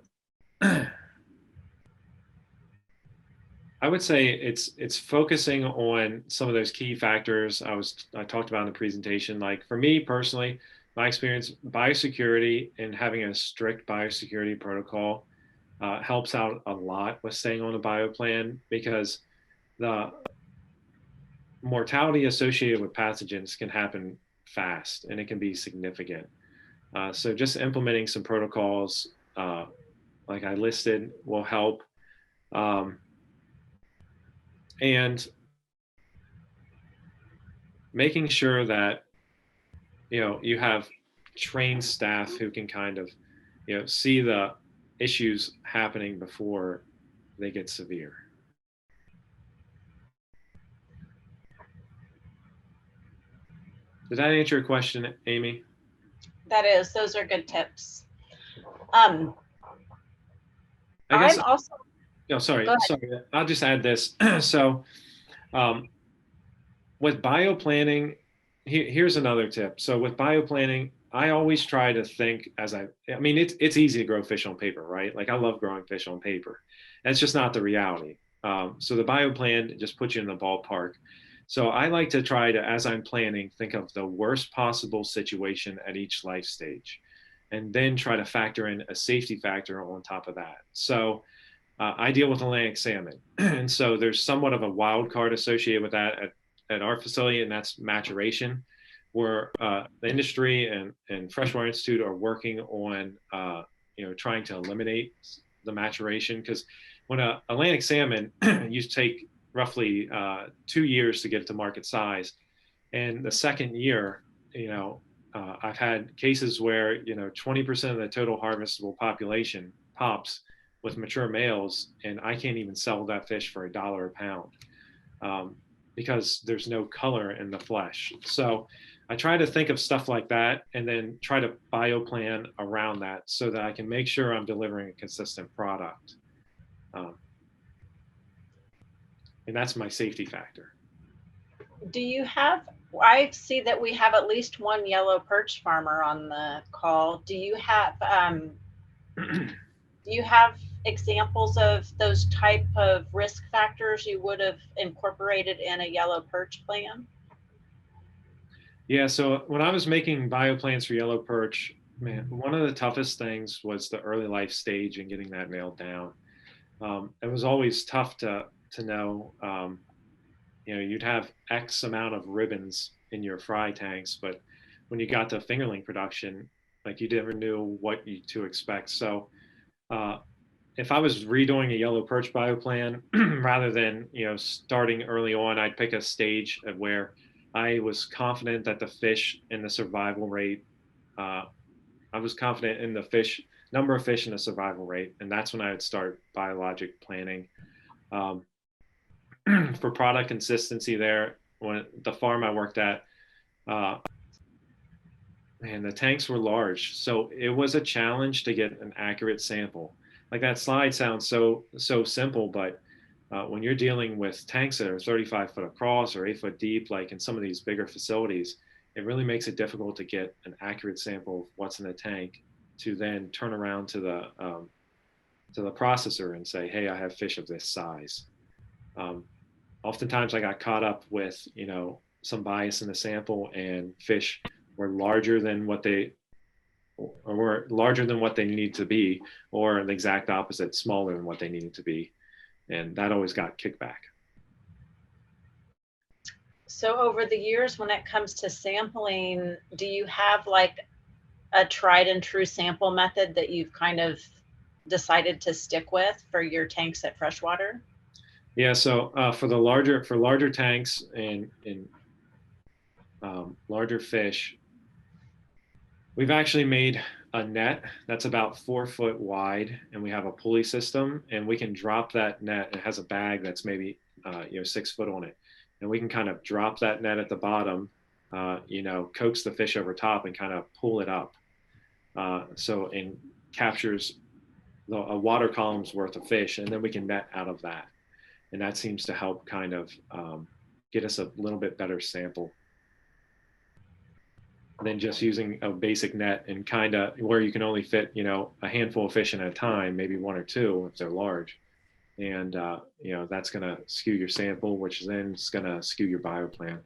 would say it's focusing on some of those key factors I talked about in the presentation. Like for me personally, my experience, biosecurity and having a strict biosecurity protocol helps out a lot with staying on the bioplan, because the mortality associated with pathogens can happen fast and it can be significant. So just implementing some protocols like I listed will help. And making sure that, you have trained staff who can kind of, see the issues happening before they get severe. Did that answer your question, Amy? Those are good tips. I guess, I'm also, sorry, I'll just add this. So with bioplanning, here's another tip. So with bioplanting, I always try to think I mean, it's easy to grow fish on paper, right? Like I love growing fish on paper. That's just not the reality. So the bioplan just puts you in the ballpark. So I like to try to, as I'm planning, think of the worst possible situation at each life stage, and then try to factor in a safety factor on top of that. So I deal with Atlantic salmon, and so there's somewhat of a wild card associated with that at our facility, and that's maturation, where the industry and Freshwater Institute are working on trying to eliminate the maturation, because when a Atlantic salmon you take roughly 2 years to get to market size, and the second year, I've had cases where 20% of the total harvestable population pops with mature males, and I can't even sell that fish for $1 a pound because there's no color in the flesh. So I try to think of stuff like that and then try to bioplan around that so that I can make sure I'm delivering a consistent product. And that's my safety factor. Do you have, I see that we have at least one yellow perch farmer on the call. Do you have examples of those type of risk factors you would have incorporated in a yellow perch plan? Yeah, so when I was making bioplans for yellow perch, man, one of the toughest things was the early life stage and getting that nailed down. It was always tough to know. You'd have X amount of ribbons in your fry tanks, but when you got to fingerling production, like you never knew what to expect. So if I was redoing a yellow perch bioplan, rather than starting early on, I'd pick a stage of where I was confident that the fish and the survival rate, I was confident in the number of fish and the survival rate, and that's when I would start biologic planning. For product consistency there, when the farm I worked at, and the tanks were large, so it was a challenge to get an accurate sample. Like that slide sounds so simple, but when you're dealing with tanks that are 35 foot across or 8 foot deep, like in some of these bigger facilities, it really makes it difficult to get an accurate sample of what's in the tank to then turn around to the processor and say, hey, I have fish of this size. Oftentimes I got caught up with some bias in the sample, and fish were larger than what they need to be, or the exact opposite, smaller than what they needed to be, and that always got kickback. So over the years, when it comes to sampling, do you have like a tried and true sample method that you've kind of decided to stick with for your tanks at Freshwater? Yeah, so for larger tanks and larger fish, we've actually made a net that's about 4 foot wide, and we have a pulley system, and we can drop that net. It has a bag that's maybe 6 foot on it, and we can kind of drop that net at the bottom, coax the fish over top and kind of pull it up, so it captures a water column's worth of fish, and then we can net out of that. And that seems to help kind of get us a little bit better sample than just using a basic net, and kind of where you can only fit, a handful of fish at a time, maybe one or two if they're large. And, that's going to skew your sample, which then is going to skew your bioplan.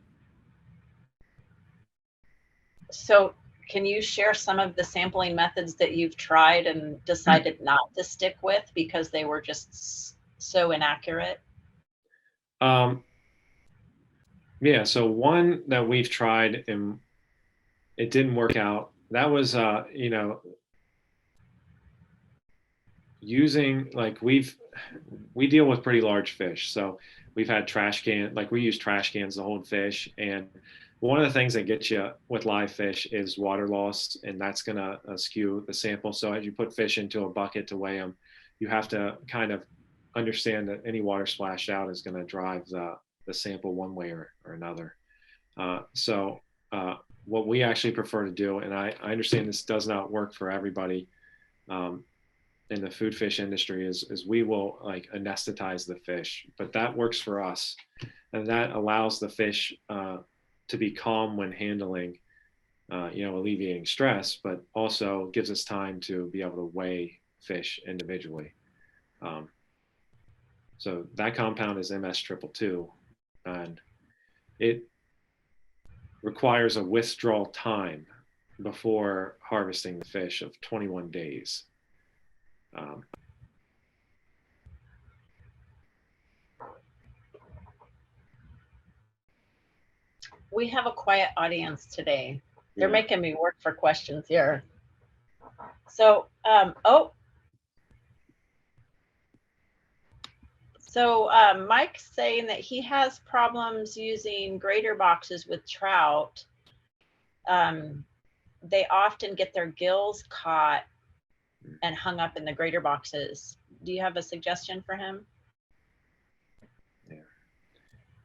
So can you share some of the sampling methods that you've tried and decided not to stick with because they were just so inaccurate? Yeah, so one that we've tried and it didn't work out, that was using, like, we deal with pretty large fish, so we've had we use trash cans to hold fish, and one of the things that gets you with live fish is water loss, and that's going to skew the sample. So as you put fish into a bucket to weigh them, you have to kind of understand that any water splashed out is going to drive the sample one way or another. So what we actually prefer to do, and I understand this does not work for everybody in the food fish industry, is we will like anesthetize the fish, but that works for us, and that allows the fish to be calm when handling, alleviating stress, but also gives us time to be able to weigh fish individually. So that compound is MS222, and it requires a withdrawal time before harvesting the fish of 21 days. We have a quiet audience today. They're making me work for questions here. So, Mike's saying that he has problems using Grater boxes with trout. They often get their gills caught and hung up in the Grater boxes. Do you have a suggestion for him? Yeah.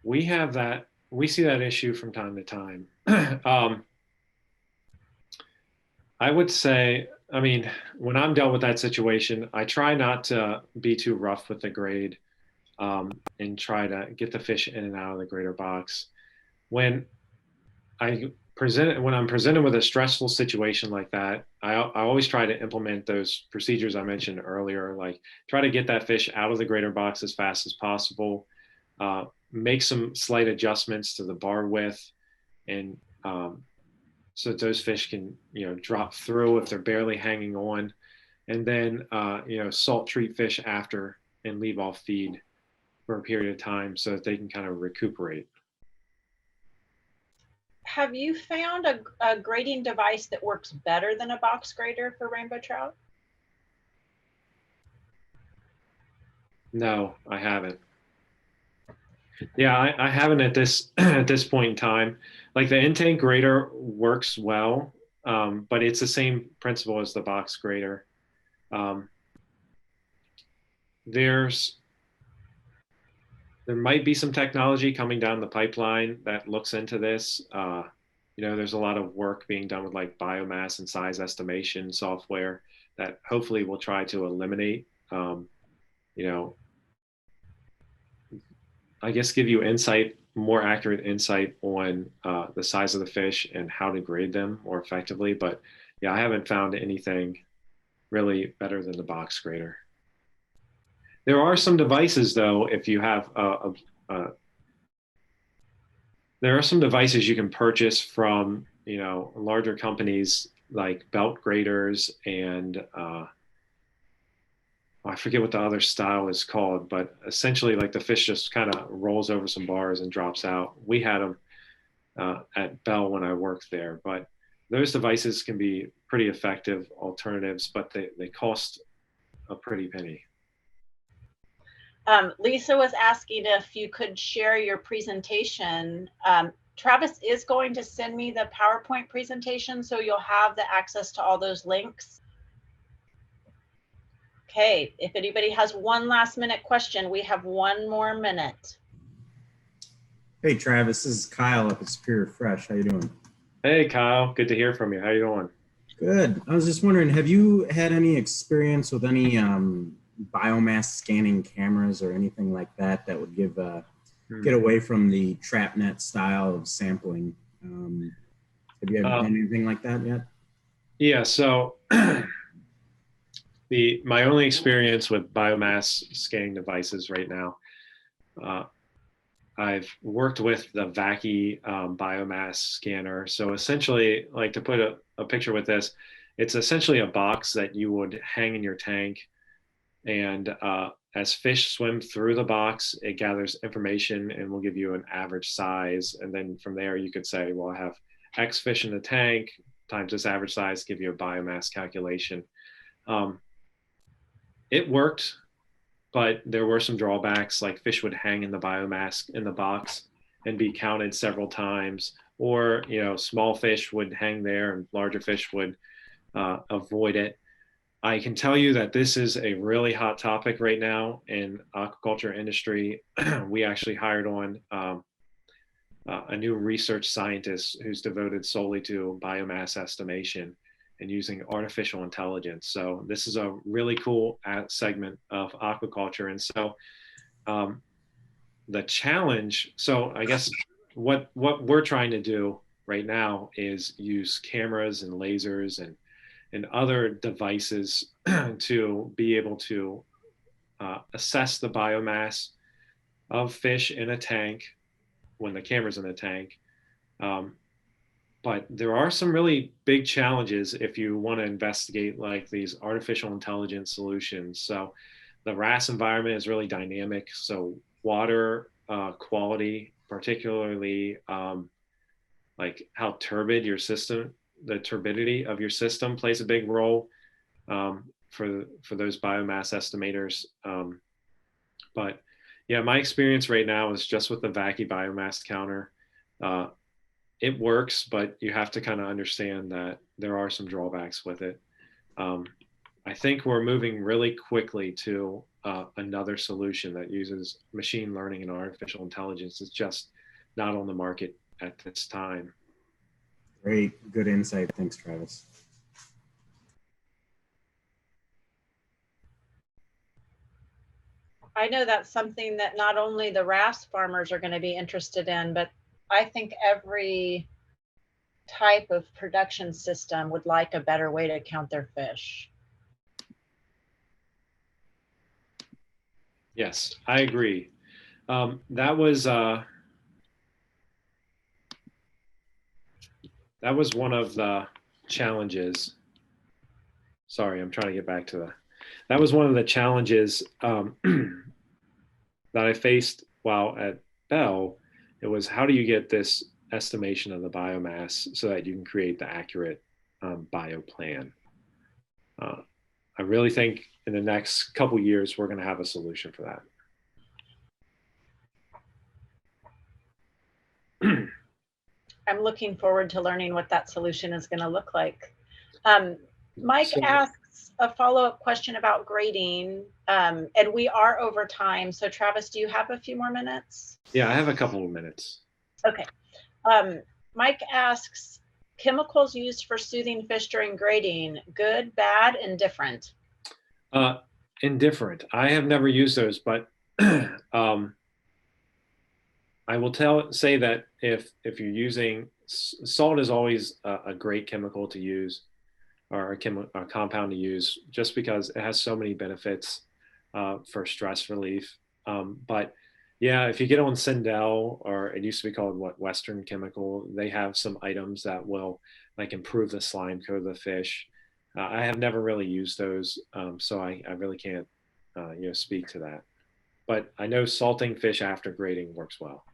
We have that. We see that issue from time to time. I would say, I mean, when I'm dealt with that situation, I try not to be too rough with the grade, and try to get the fish in and out of the Grater box. When I'm presented with a stressful situation like that, I always try to implement those procedures I mentioned earlier, like try to get that fish out of the Grater box as fast as possible, make some slight adjustments to the bar width, and so that those fish can, drop through if they're barely hanging on, and then, salt treat fish after and leave off feed for a period of time so that they can kind of recuperate. Have you found a grading device that works better than a box grater for rainbow trout? No, I haven't. Yeah, I haven't at this at this point in time. Like the intake grater works well, but it's the same principle as the box grater. There might be some technology coming down the pipeline that looks into this. There's a lot of work being done with like biomass and size estimation software that hopefully will try to eliminate, I guess give you more accurate insight on the size of the fish and how to grade them more effectively. But yeah, I haven't found anything really better than the box grater. There are some devices though, if you have there are some devices you can purchase from, larger companies like belt graters and I forget what the other style is called, but essentially like the fish just kind of rolls over some bars and drops out. We had them at Bell when I worked there, but those devices can be pretty effective alternatives, but they cost a pretty penny. Lisa was asking if you could share your presentation. Travis is going to send me the PowerPoint presentation, so you'll have the access to all those links. Okay, if anybody has one last minute question, we have one more minute. Hey Travis, this is Kyle up at Superior Fresh. How you doing? Hey Kyle, good to hear from you. How you doing? Good. I was just wondering, have you had any experience with any biomass scanning cameras or anything like that that would give get away from the trap net style of sampling? Have you ever done anything like that yet? Yeah, so my only experience with biomass scanning devices right now, I've worked with the Vacuum biomass scanner. So essentially, like to put a picture with this, it's essentially a box that you would hang in your tank, and as fish swim through the box, it gathers information and will give you an average size. And then from there, you could say, well, I have X fish in the tank times this average size, give you a biomass calculation. It worked, but there were some drawbacks, like fish would hang in the biomass in the box and be counted several times, or small fish would hang there and larger fish would avoid it. I can tell you that this is a really hot topic right now in aquaculture industry. We actually hired on a new research scientist who's devoted solely to biomass estimation and using artificial intelligence. So this is a really cool segment of aquaculture. And so the challenge, so I guess what we're trying to do right now is use cameras and lasers and other devices to be able to assess the biomass of fish in a tank when the camera's in the tank. But there are some really big challenges if you want to investigate like these artificial intelligence solutions. So the RAS environment is really dynamic. So water quality, particularly like how turbid your system, the turbidity of your system plays a big role for those biomass estimators. But yeah, my experience right now is just with the vacuum biomass counter. It works, but you have to kind of understand that there are some drawbacks with it. I think we're moving really quickly to another solution that uses machine learning and artificial intelligence. It's just not on the market at this time. Great, good insight. Thanks, Travis. I know that's something that not only the RAS farmers are going to be interested in, but I think every type of production system would like a better way to count their fish. Yes, I agree. That was one of the challenges. Sorry, I'm trying to get back to that was one of the challenges that I faced while at Bell. It was, how do you get this estimation of the biomass so that you can create the accurate bio plan? I really think in the next couple years, we're going to have a solution for that. I'm looking forward to learning what that solution is going to look like. Mike asks a follow-up question about grading, and we are over time. So Travis, do you have a few more minutes? Yeah, I have a couple of minutes. Okay. Mike asks, chemicals used for soothing fish during grading, good, bad, indifferent? Indifferent. I have never used those, but I will say that if you're using salt, is always a great chemical to use, or a compound to use, just because it has so many benefits for stress relief. But yeah, if you get on Sindel, or it used to be called Western Chemical, they have some items that will like improve the slime coat of the fish. I have never really used those, so I really can't speak to that. But I know salting fish after grading works well.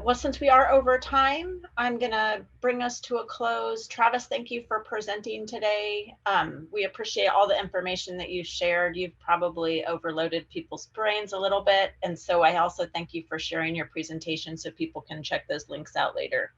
Well, since we are over time, I'm going to bring us to a close. Travis, thank you for presenting today. We appreciate all the information that you shared. You've probably overloaded people's brains a little bit. And so I also thank you for sharing your presentation so people can check those links out later.